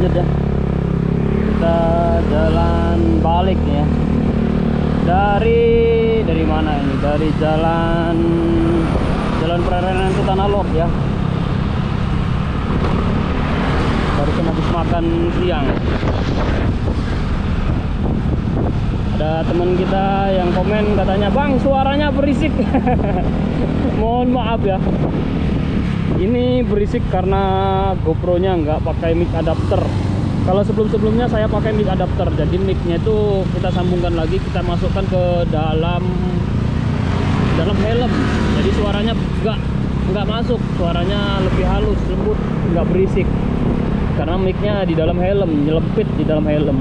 lanjut ya. Kita jalan balik ya. Dari mana ini? Dari jalan Pererenan ke Tanah Lot ya. Barusan habis makan siang. Ada teman kita yang komen katanya, "Bang, suaranya berisik." Mohon maaf ya. Ini berisik karena GoPro-nya nggak pakai mic adapter. Kalau sebelum-sebelumnya saya pakai mic adapter. Jadi mic-nya itu kita sambungkan lagi, kita masukkan ke dalam helm. Jadi suaranya nggak masuk, suaranya lebih halus, lembut, nggak berisik. Karena mic-nya di dalam helm, nyelempit di dalam helm.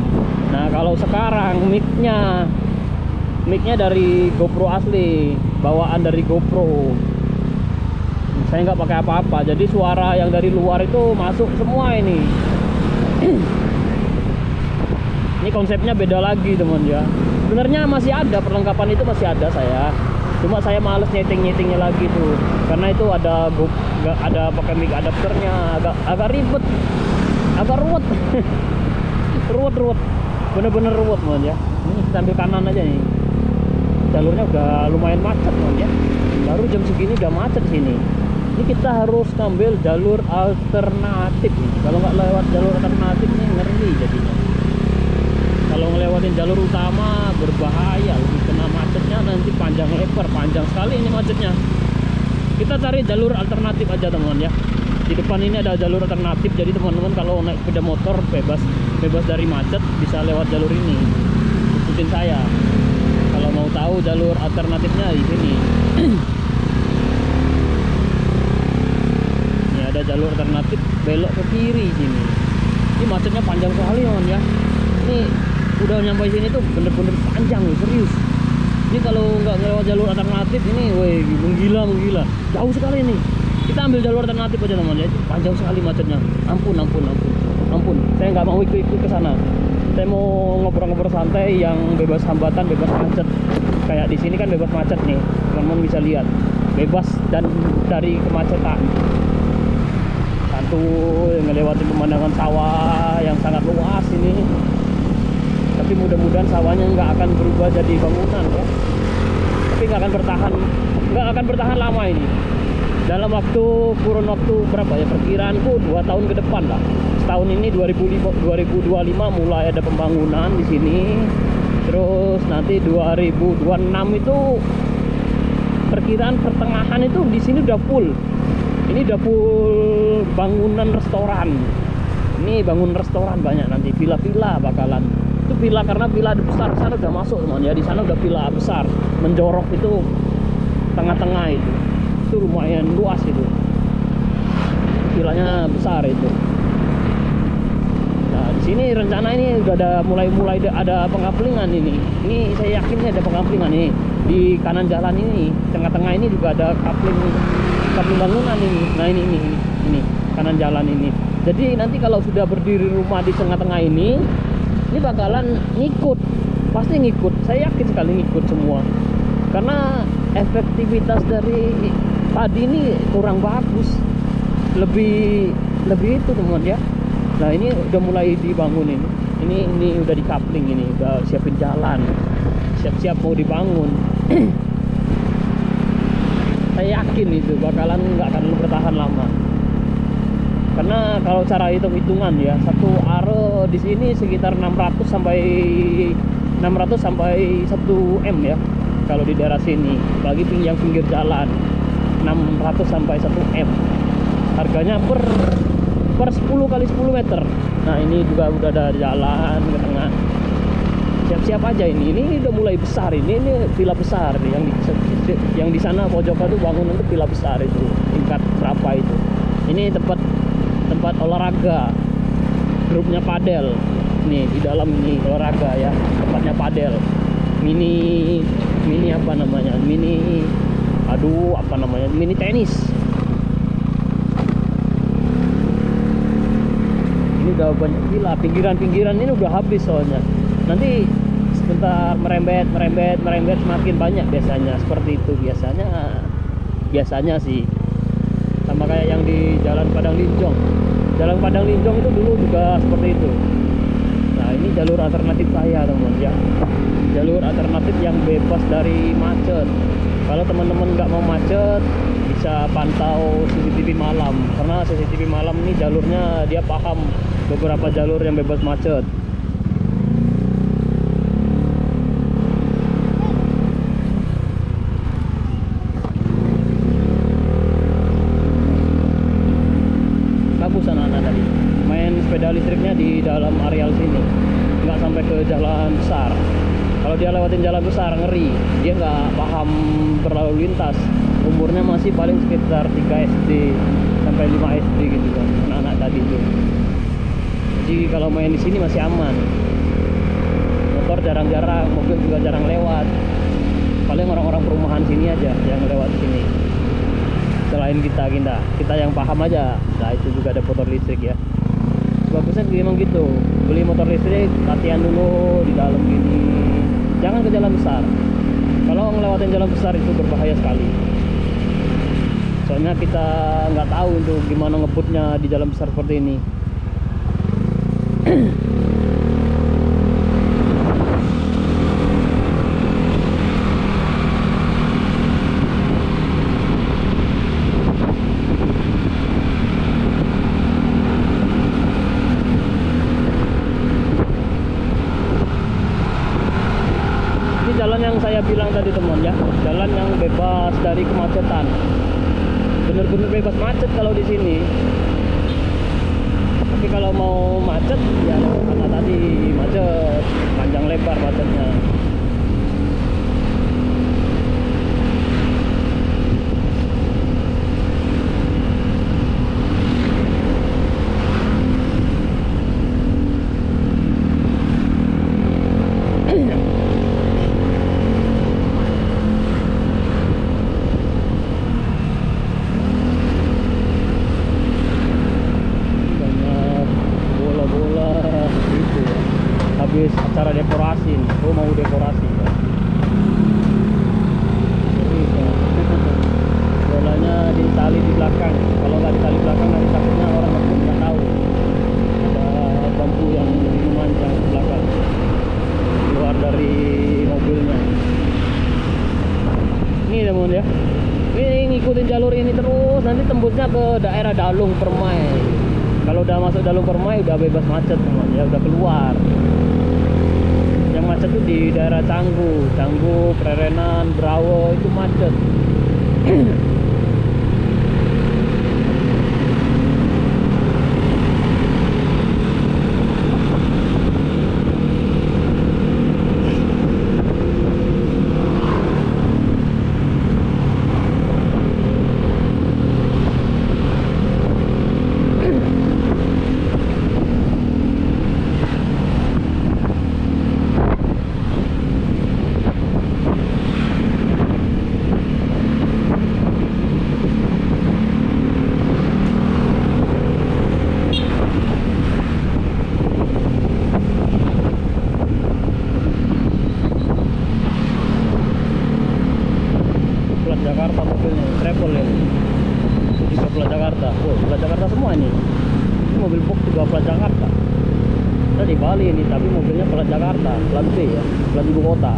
Nah, kalau sekarang mic-nya dari GoPro asli, bawaan dari GoPro. Saya nggak pakai apa-apa, jadi suara yang dari luar itu masuk semua ini. Ini konsepnya beda lagi teman ya. Sebenarnya masih ada perlengkapan itu, masih ada saya. Cuma saya males nyeting-nyetingnya lagi tuh, karena itu ada pakai mic adapternya, agak ribet, agak ruwet. ruwet, bener-bener ruwet teman ya. Ini kita ambil kanan aja nih. Jalurnya udah lumayan macet teman ya. Baru jam segini udah macet sini. Ini kita harus ngambil jalur alternatif nih. Kalau nggak lewat jalur alternatif ini ngeri jadinya. Kalau ngelewatin jalur utama berbahaya, lebih kena macetnya nanti panjang lebar, panjang sekali ini macetnya. Kita cari jalur alternatif aja teman ya. Di depan ini ada jalur alternatif, jadi teman-teman kalau naik sepeda motor bebas dari macet bisa lewat jalur ini. Ikutin saya. Kalau mau tahu jalur alternatifnya di sini. Ini ada jalur alternatif belok ke kiri sini. Ini macetnya panjang sekali teman ya. Ini udah nyampe sini tuh bener-bener panjang loh, serius. Ini kalau nggak lewat jalur alternatif ini, woi, menggila. Jauh sekali nih. Kita ambil jalur alternatif aja teman ya. Panjang sekali macetnya. Ampun. Saya nggak mau ikut ke sana. Saya mau ngobrol-ngobrol santai yang bebas hambatan, bebas macet. Kayak di sini kan bebas macet nih. Teman-teman bisa lihat. Bebas dan dari kemacetan. Santuy ngelewatin pemandangan sawah yang sangat luas ini. Tapi mudah-mudahan sawahnya nggak akan berubah jadi bangunan ya. Tapi nggak akan bertahan lama ini. Dalam kurun waktu berapa ya, perkiraanku 2 tahun ke depan lah. Setahun ini 2025 mulai ada pembangunan di sini. Terus nanti 2026 itu perkiraan pertengahan itu di sini udah full. Ini udah full bangunan restoran. Ini bangun restoran banyak nanti, villa-villa bakalan. Itu villa karena villa besar sana udah masuk teman ya. Di sana udah villa besar, menjorok itu tengah-tengah itu. Itu lumayan luas itu. Villanya besar itu. Nah, di sini rencana ini udah ada mulai ada pengaplingan ini. Ini saya yakin ada pengaplingan ini. Di kanan jalan ini, tengah-tengah ini juga ada kapling bangunan ini. Nah, ini kanan jalan ini. Jadi nanti kalau sudah berdiri rumah di tengah-tengah ini bakalan pasti ngikut. Saya yakin sekali ngikut semua. Karena efektivitas dari tadi ini kurang bagus. Lebih itu teman ya. Nah, ini udah mulai dibangun ini. Ini udah di coupling ini, udah siapin jalan. Siap-siap mau dibangun. Saya yakin itu bakalan nggak akan bertahan lama. Karena kalau cara hitung-hitungan ya, satu are di sini sekitar 600 sampai 1 M ya. Kalau di daerah sini, bagi yang pinggir jalan 600 sampai 1 M. Harganya per 10 kali 10 meter. Nah, ini juga udah ada jalan ke tengah. Siap-siap aja ini udah mulai besar ini villa besar yang di sana pojoknya tuh bangunan tuh villa besar itu tingkat berapa itu. Ini tempat olahraga, grupnya padel. Nih di dalam ini olahraga ya, tempatnya padel. Mini apa namanya? Mini tenis. Ini udah banyak villa, pinggiran ini udah habis soalnya. Nanti sebentar merembet semakin banyak biasanya, seperti itu biasanya sih. Sama kayak yang di Jalan Padang Linjong. Jalan Padang Linjong itu dulu juga seperti itu. Nah ini jalur alternatif saya teman ya, jalur alternatif yang bebas dari macet. Kalau teman-teman nggak mau macet, bisa pantau CCTV malam, karena CCTV malam ini jalurnya dia paham beberapa jalur yang bebas macet. Bagus anak-anak tadi main sepeda listriknya di dalam areal sini, nggak sampai ke jalan besar. Kalau dia lewatin jalan besar ngeri, dia nggak paham berlalu lintas. Umurnya masih paling sekitar 3 SD sampai 5 SD gitu kan anak-anak tadi tuh. Jadi kalau main di sini masih aman. Motor jarang-jarang, mobil juga jarang lewat. Paling orang-orang perumahan sini aja yang lewat sini. Selain kita yang paham aja. Nah itu juga ada motor listrik ya. Bagusnya memang gitu, beli motor listrik, latihan dulu di dalam gini, jangan ke jalan besar. Kalau ngelewatin jalan besar itu berbahaya sekali, soalnya kita nggak tahu untuk gimana ngebutnya di jalan besar seperti ini. Jalan yang saya bilang tadi teman ya, jalan yang bebas dari kemacetan, bener-bener bebas macet kalau di sini. Tapi kalau mau macet ya karena tadi macet panjang lebar macetnya. Habis acara dekorasi nih, mau dekorasi ya. Bolanya ditali di belakang, kalau nggak ditali belakang nanti takutnya orang nggak tahu ada bambu yang lebih memanjang di belakang keluar dari mobilnya. Ini teman ya, ini ngikutin jalur ini terus, nanti tembusnya ke daerah Dalung Permai. Kalau udah masuk Dalung Permai udah bebas macet teman ya, udah keluar. Yang macet tuh di daerah Canggu, Prerenan, Brawo itu macet. Jakarta mobilnya travel ya, juga plat Jakarta. Oh, plat Jakarta semua ini mobil box juga plat Jakarta. Kita di Bali ini tapi mobilnya plat Jakarta, plat B ya, plat ibu kota.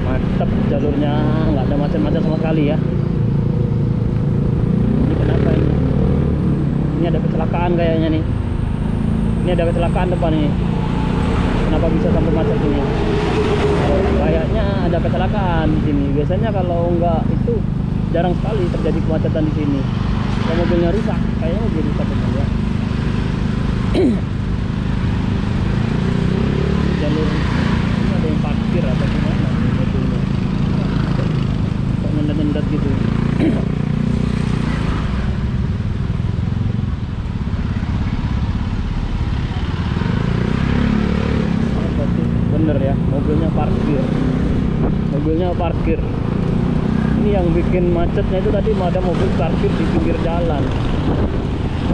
Mantap jalurnya, nggak ada macet-macet sama sekali ya. Ini kenapa ini? Ini ada kecelakaan kayaknya nih. Ini ada kecelakaan depan ini. Kenapa bisa sampai macet ini? Kayaknya ada kecelakaan di sini. Biasanya kalau enggak itu jarang sekali terjadi kemacetan di sini. Kalau mobilnya rusak, kayaknya mobil rusak benar ya. Jalur ini ada yang parkir atau gimana mobilnya? Kok nendat-nendat gitu. Bener ya, mobilnya parkir. Ini yang bikin macetnya itu tadi ada mobil parkir di pinggir jalan.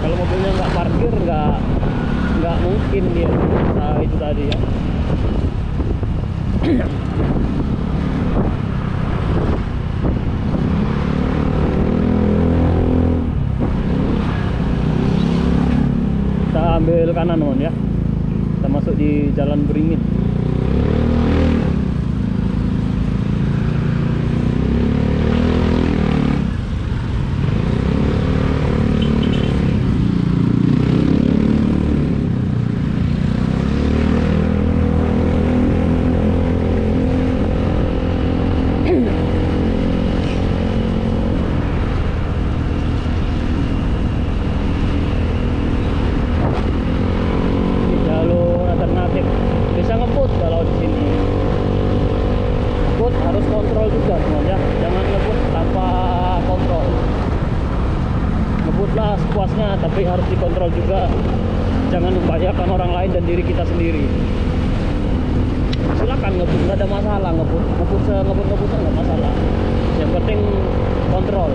Kalau mobilnya nggak parkir nggak mungkin dia. Nah itu tadi ya. kanan teman ya. Kita masuk di Jalan Beringin. Puasnya, tapi harus dikontrol juga, jangan membahayakan orang lain dan diri kita sendiri. Silakan ngebut, nggak ada masalah, ngebut nggak masalah, yang penting kontrol.